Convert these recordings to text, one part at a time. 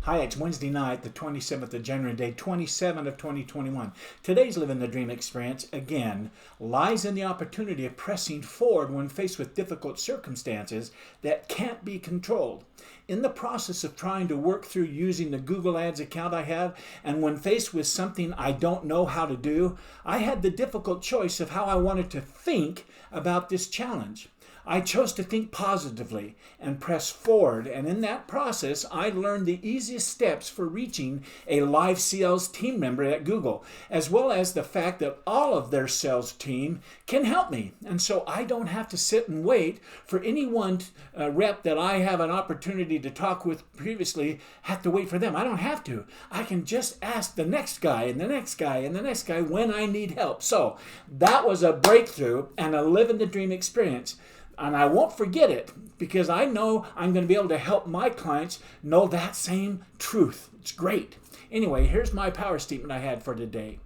Hi, it's Wednesday night, the 27th of January, day 27 of 2021. Today's Living the Dream experience, again, lies in the opportunity of pressing forward when faced with difficult circumstances that can't be controlled. In the process of trying to work through using the Google Ads account I have, and when faced with something I don't know how to do, I had the difficult choice of how I wanted to think about this challenge. I chose to think positively and press forward, and in that process, I learned the easiest steps for reaching a live sales team member at Google, as well as the fact that all of their sales team can help me. And so I don't have to sit and wait for any one rep that I have an opportunity to talk with previously, have to wait for them. I don't have to. I can just ask the next guy and the next guy and the next guy when I need help. So that was a breakthrough and a living the dream experience. And I won't forget it because I know I'm going to be able to help my clients know that same truth. It's great. Anyway, here's my power statement I had for today.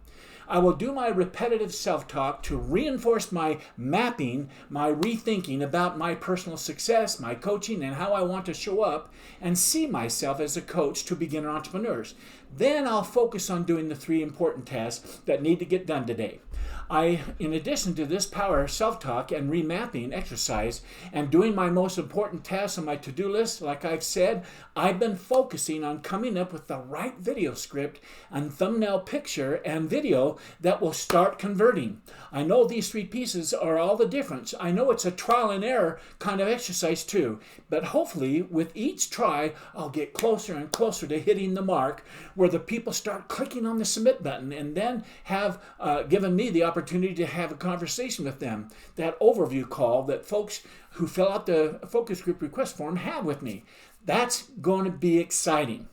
I will do my repetitive self-talk to reinforce my mapping, my rethinking about my personal success, my coaching, and how I want to show up and see myself as a coach to beginner entrepreneurs. Then I'll focus on doing the 3 important tasks that need to get done today. In addition to this power self-talk and remapping exercise and doing my most important tasks on my to-do list, like I've said, I've been focusing on coming up with the right video script and thumbnail picture and video that will start converting. I know these 3 pieces are all the difference. I know it's a trial and error kind of exercise too, but hopefully with each try, I'll get closer and closer to hitting the mark where the people start clicking on the submit button and then have given me the opportunity to have a conversation with them. That overview call that folks who fill out the focus group request form have with me. That's going to be exciting.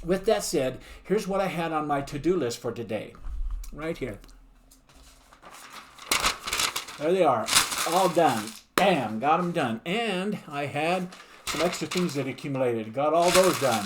With that said, here's what I had on my to-do list for today. Right here. There they are. All done. Bam, got them done. And I had some extra things that accumulated. Got all those done.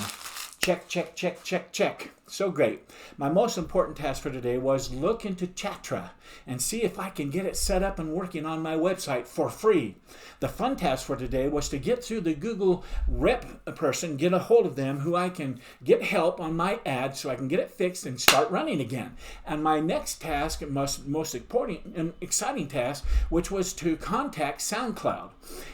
Check, check, check, check, check. So great. My most important task for today was look into Chatra and see if I can get it set up and working on my website for free. The fun task for today was to get through the Google rep person, get a hold of them who I can get help on my ad so I can get it fixed and start running again. And my next task, most important and exciting task, which was to contact SoundCloud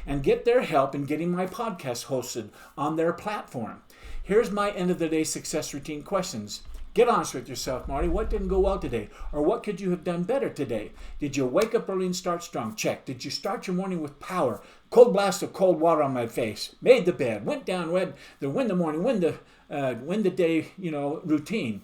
and get their help in getting my podcast hosted on their platform. Here's my end of the day success routine questions. Get honest with yourself, Marty. What didn't go well today? Or what could you have done better today? Did you wake up early and start strong? Check. Did you start your morning with power? Cold blast of cold water on my face. Made the bed. Went down, read the win the morning, win the day, routine.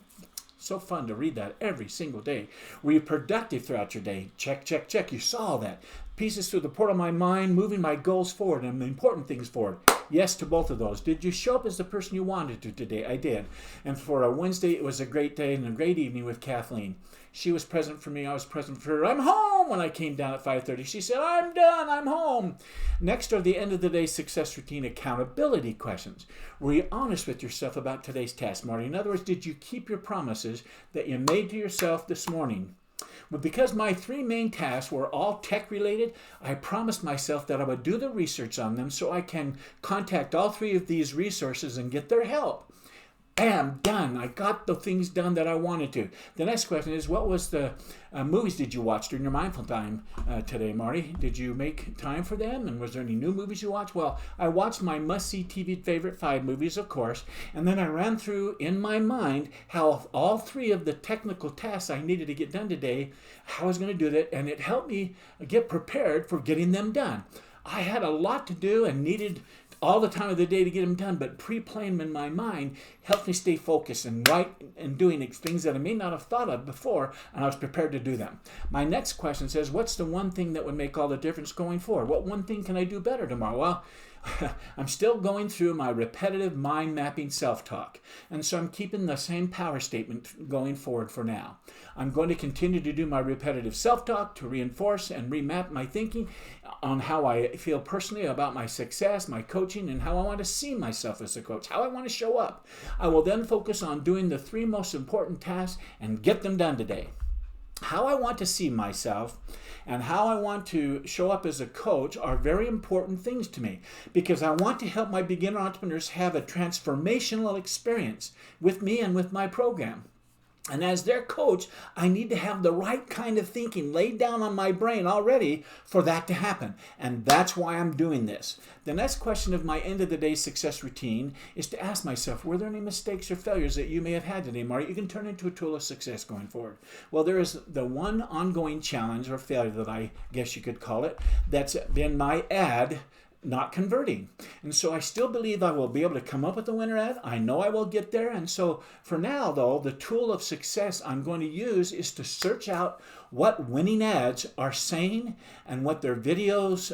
So fun to read that every single day. Were you productive throughout your day? Check, check, check. You saw that. Pieces through the portal of my mind, moving my goals forward and the important things forward. Yes to both of those. Did you show up as the person you wanted to today? I did. And for a Wednesday, it was a great day and a great evening with Kathleen. She was present for me. I was present for her. I'm home when I came down at 5:30. She said, I'm done. I'm home. Next are the end of the day success routine accountability questions. Were you honest with yourself about today's task, Marty? In other words, did you keep your promises that you made to yourself this morning? But because my 3 main tasks were all tech related, I promised myself that I would do the research on them so I can contact all 3 of these resources and get their help. Bam, done. I got the things done that I wanted to. The next question is, what was the movies did you watch during your mindful time today, Marty? Did you make time for them? And was there any new movies you watched? Well, I watched my must-see TV favorite 5 movies, of course, and then I ran through in my mind how all 3 of the technical tasks I needed to get done today, how I was going to do that, and it helped me get prepared for getting them done. I had a lot to do and needed all the time of the day to get them done, but pre-playing them in my mind helped me stay focused and right and doing things that I may not have thought of before, and I was prepared to do them. My next question says, what's the one thing that would make all the difference going forward? What one thing can I do better tomorrow? Well, I'm still going through my repetitive mind mapping self-talk, and so I'm keeping the same power statement going forward for now. I'm going to continue to do my repetitive self-talk to reinforce and remap my thinking on how I feel personally about my success, my coaching, and how I want to see myself as a coach, how I want to show up. I will then focus on doing the 3 most important tasks and get them done today. How I want to see myself and how I want to show up as a coach are very important things to me, because I want to help my beginner entrepreneurs have a transformational experience with me and with my program. And as their coach, I need to have the right kind of thinking laid down on my brain already for that to happen. And that's why I'm doing this. The next question of my end of the day success routine is to ask myself, were there any mistakes or failures that you may have had today, Marty? You can turn into a tool of success going forward. Well, there is the one ongoing challenge or failure that I guess you could call it, that's been my ad not converting. And so I still believe I will be able to come up with a winner ad. I know I will get there. And so for now, though, the tool of success I'm going to use is to search out what winning ads are saying and what their videos,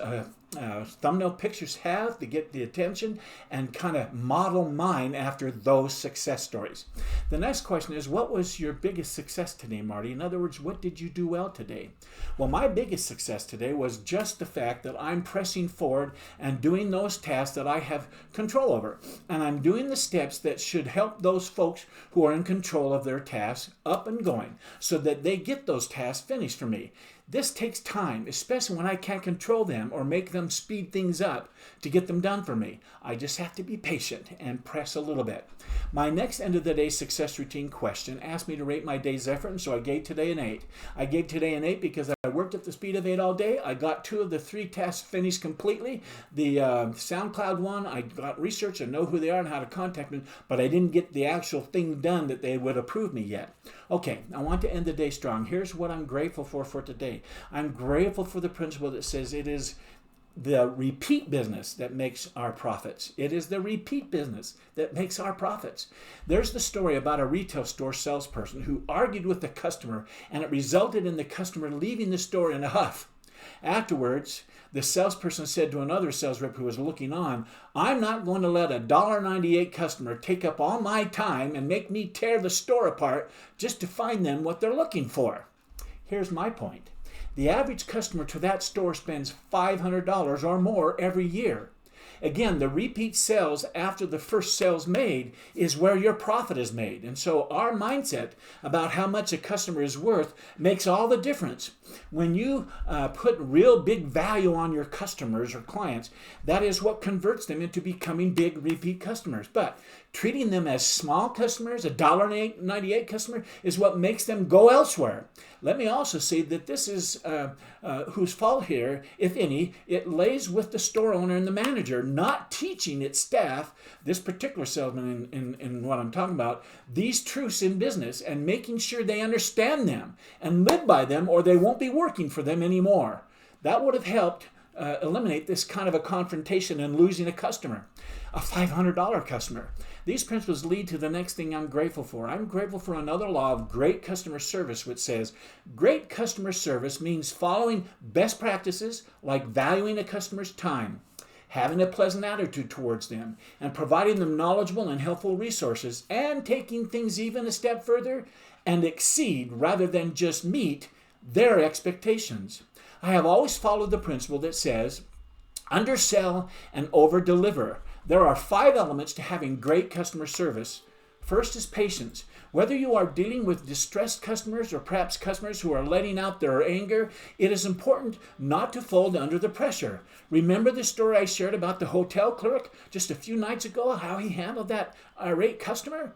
thumbnail pictures have to get the attention, and kind of model mine after those success stories. The next question is, what was your biggest success today, Marty? In other words, what did you do well today? Well, my biggest success today was just the fact that I'm pressing forward and doing those tasks that I have control over. And I'm doing the steps that should help those folks who are in control of their tasks up and going so that they get those tasks finished for me. This takes time, especially when I can't control them or make them speed things up to get them done for me. I just have to be patient and press a little bit. My next end of the day success routine question asked me to rate my day's effort, and so I gave today an 8. I gave today an 8 because I worked at the speed of 8 all day. I got 2 of the 3 tasks finished completely. The SoundCloud one, I got research and know who they are and how to contact them, but I didn't get the actual thing done that they would approve me yet. Okay, I want to end the day strong. Here's what I'm grateful for today. I'm grateful for the principle that says it is the repeat business that makes our profits. It is the repeat business that makes our profits. There's the story about a retail store salesperson who argued with the customer, and it resulted in the customer leaving the store in a huff. Afterwards, the salesperson said to another sales rep who was looking on, "I'm not going to let a $1.98 customer take up all my time and make me tear the store apart just to find them what they're looking for." Here's my point. The average customer to that store spends $500 or more every year. Again, the repeat sales after the first sale's made is where your profit is made. And so our mindset about how much a customer is worth makes all the difference. When you put real big value on your customers or clients, that is what converts them into becoming big repeat customers. But treating them as small customers, a $1.98 customer, is what makes them go elsewhere. Let me also say that this is whose fault here, if any. It lays with the store owner and the manager, not teaching its staff, this particular salesman in what I'm talking about, these truths in business and making sure they understand them and live by them, or they won't be working for them anymore. That would have helped eliminate this kind of a confrontation and losing a customer, a $500 customer. These principles lead to the next thing I'm grateful for. I'm grateful for another law of great customer service, which says great customer service means following best practices like valuing a customer's time, having a pleasant attitude towards them, and providing them knowledgeable and helpful resources, and taking things even a step further and exceed rather than just meet their expectations. I have always followed the principle that says undersell and over-deliver. There are 5 elements to having great customer service. First is patience. Whether you are dealing with distressed customers or perhaps customers who are letting out their anger, it is important not to fold under the pressure. Remember the story I shared about the hotel clerk just a few nights ago, how he handled that irate customer?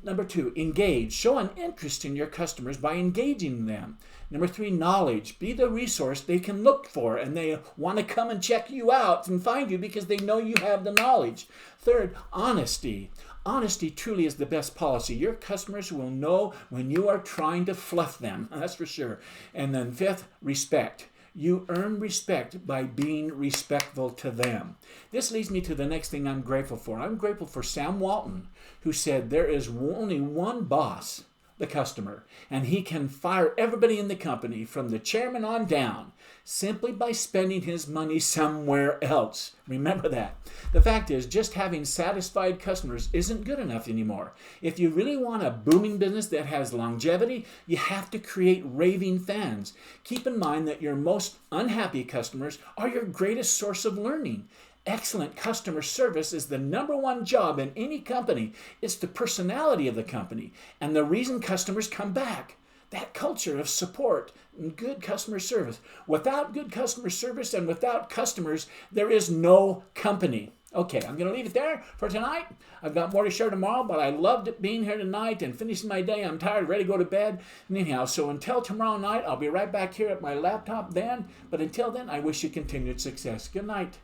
Number 2, engage. Show an interest in your customers by engaging them. Number 3, knowledge. Be the resource they can look for, and they want to come and check you out and find you because they know you have the knowledge. Third, honesty. Honesty truly is the best policy. Your customers will know when you are trying to fluff them, that's for sure. And then 5th, respect. You earn respect by being respectful to them. This leads me to the next thing I'm grateful for. I'm grateful for Sam Walton, who said there is only one boss, the customer, and he can fire everybody in the company from the chairman on down simply by spending his money somewhere else. Remember that. The fact is, just having satisfied customers isn't good enough anymore. If you really want a booming business that has longevity, you have to create raving fans. Keep in mind that your most unhappy customers are your greatest source of learning. Excellent customer service is the number one job in any company. It's the personality of the company and the reason customers come back. that culture of support and good customer service. Without good customer service and without customers, there is no company. Okay, I'm going to leave it there for tonight. I've got more to share tomorrow, but I loved it being here tonight and finishing my day. I'm tired, ready to go to bed. And anyhow, so until tomorrow night, I'll be right back here at my laptop then. But until then, I wish you continued success. Good night.